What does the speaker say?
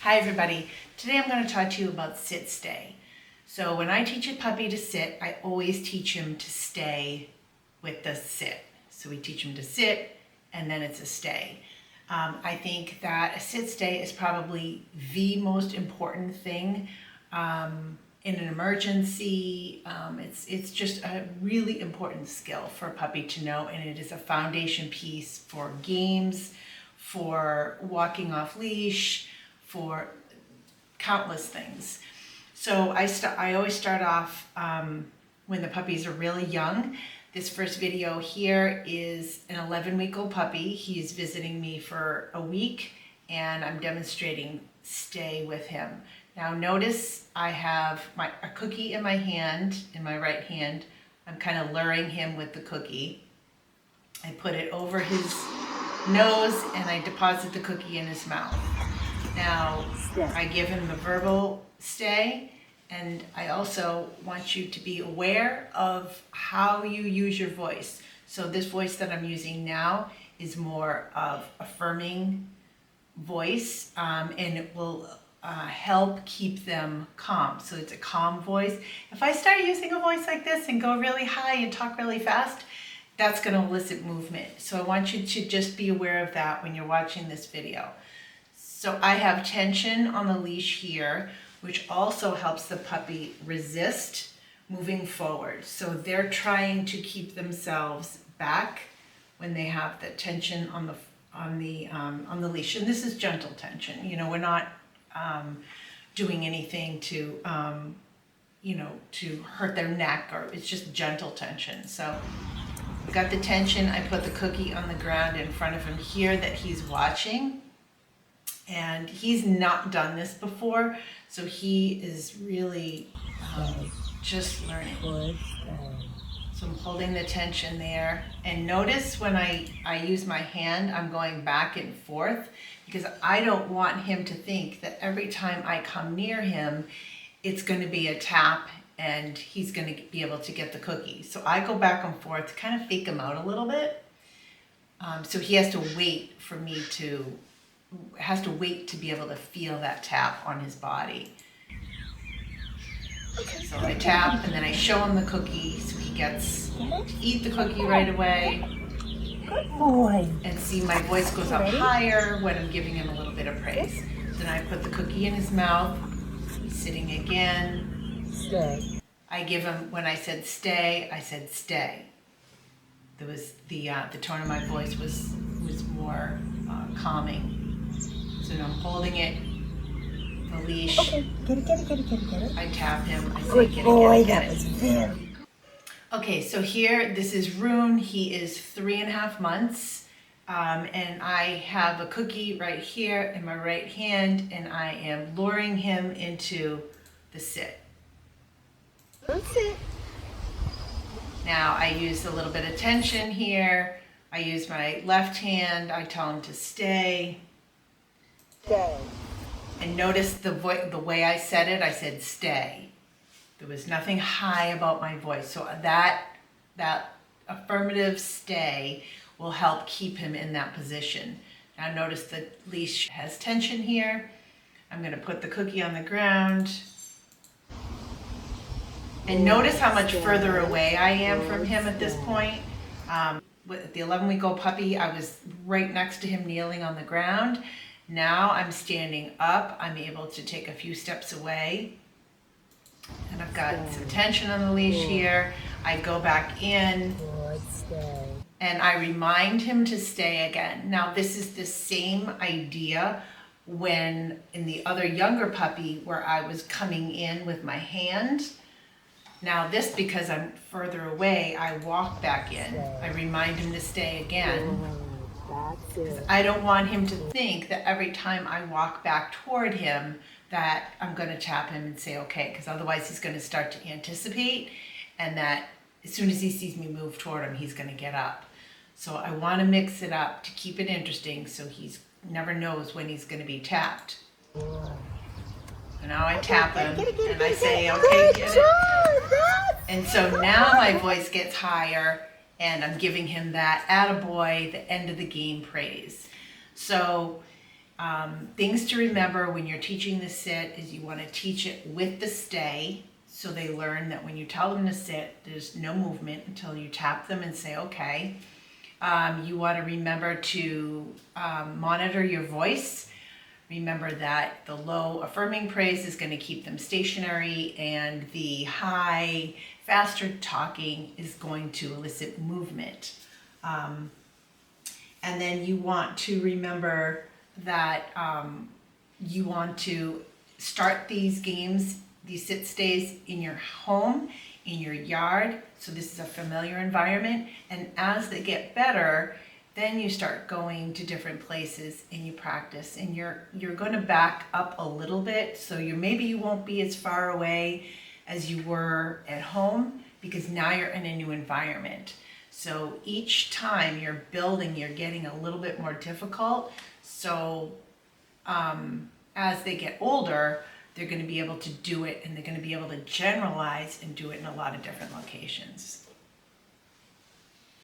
Hi everybody. Today I'm going to talk to you about sit stay. So when I teach a puppy to sit, I always teach him to stay with the sit. So we teach him to sit and then it's a stay. I think that a sit stay is probably the most important thing in an emergency. It's just a really important skill for a puppy to know, and it is a foundation piece for games, for walking off leash, for countless things. So I always start off when the puppies are really young. This first video here is an 11-week-old puppy. He's visiting me for a week and I'm demonstrating stay with him. Now notice I have a cookie in my hand, in my right hand. I'm kind of luring him with the cookie. I put it over his nose and I deposit the cookie in his mouth. Now, I give him the verbal stay, and I also want you to be aware of how you use your voice. So this voice that I'm using now is more of affirming voice, and it will help keep them calm. So it's a calm voice. If I start using a voice like this and go really high and talk really fast, that's going to elicit movement. So I want you to just be aware of that when you're watching this video. So I have tension on the leash here, which also helps the puppy resist moving forward. So they're trying to keep themselves back when they have the tension on the leash. And this is gentle tension. You know, we're not doing anything to to hurt their neck, or it's just gentle tension. So I've got the tension. I put the cookie on the ground in front of him here that he's watching. And he's not done this before, so he is really just learning. So I'm holding the tension there. And notice when I use my hand, I'm going back and forth because I don't want him to think that every time I come near him, it's going to be a tap and he's going to be able to get the cookie. So I go back and forth to kind of fake him out a little bit. So he has to wait for me to be able to feel that tap on his body. So I tap and then I show him the cookie so he gets to eat the cookie right away. Good boy. And see, my voice goes up higher when I'm giving him a little bit of praise. So then I put the cookie in his mouth. He's sitting again. Stay. I give him, when I said stay, I said stay. There was the tone of my voice was more calming. So now I'm holding it, the leash. Okay, get it. I tap him. I say, Good get boy, it, get that it. was very. Okay, so here, this is Rune. He is 3.5 months. And I have a cookie right here in my right hand, and I am luring him into the sit. That's it. Now I use a little bit of tension here. I use my left hand. I tell him to stay. Stay. And notice the way I said it, I said stay. There was nothing high about my voice. So that affirmative stay will help keep him in that position. Now notice the leash has tension here. I'm going to put the cookie on the ground. And notice how much further away I am from him at this point. With the 11-week-old puppy, I was right next to him kneeling on the ground. Now I'm standing up. I'm able to take a few steps away. And I've got some tension on the leash here. I go back in. And I remind him to stay again. Now this is the same idea when in the other younger puppy where I was coming in with my hand. Now this, because I'm further away, I walk back in. I remind him to stay again. I don't want him to think that every time I walk back toward him that I'm going to tap him and say okay, because otherwise he's going to start to anticipate, and that as soon as he sees me move toward him, he's going to get up. So I want to mix it up to keep it interesting so he's never knows when he's going to be tapped. So now I tap him and I say okay, get it. And so now my voice gets higher. And I'm giving him that attaboy, the end of the game praise. So Things to remember when you're teaching the sit is you want to teach it with the stay, so they learn that when you tell them to sit, there's no movement until you tap them and say okay. You want to remember to monitor your voice. Remember that the low affirming praise is going to keep them stationary, and the high, faster talking is going to elicit movement. And then you want to remember that you want to start these games, these sit stays, in your home, in your yard, so this is a familiar environment. And as they get better, then you start going to different places and you practice, and you're going to back up a little bit, so maybe you won't be as far away as you were at home, because now you're in a new environment. So each time you're building, you're getting a little bit more difficult. So as they get older, they're going to be able to do it, and they're going to be able to generalize and do it in a lot of different locations.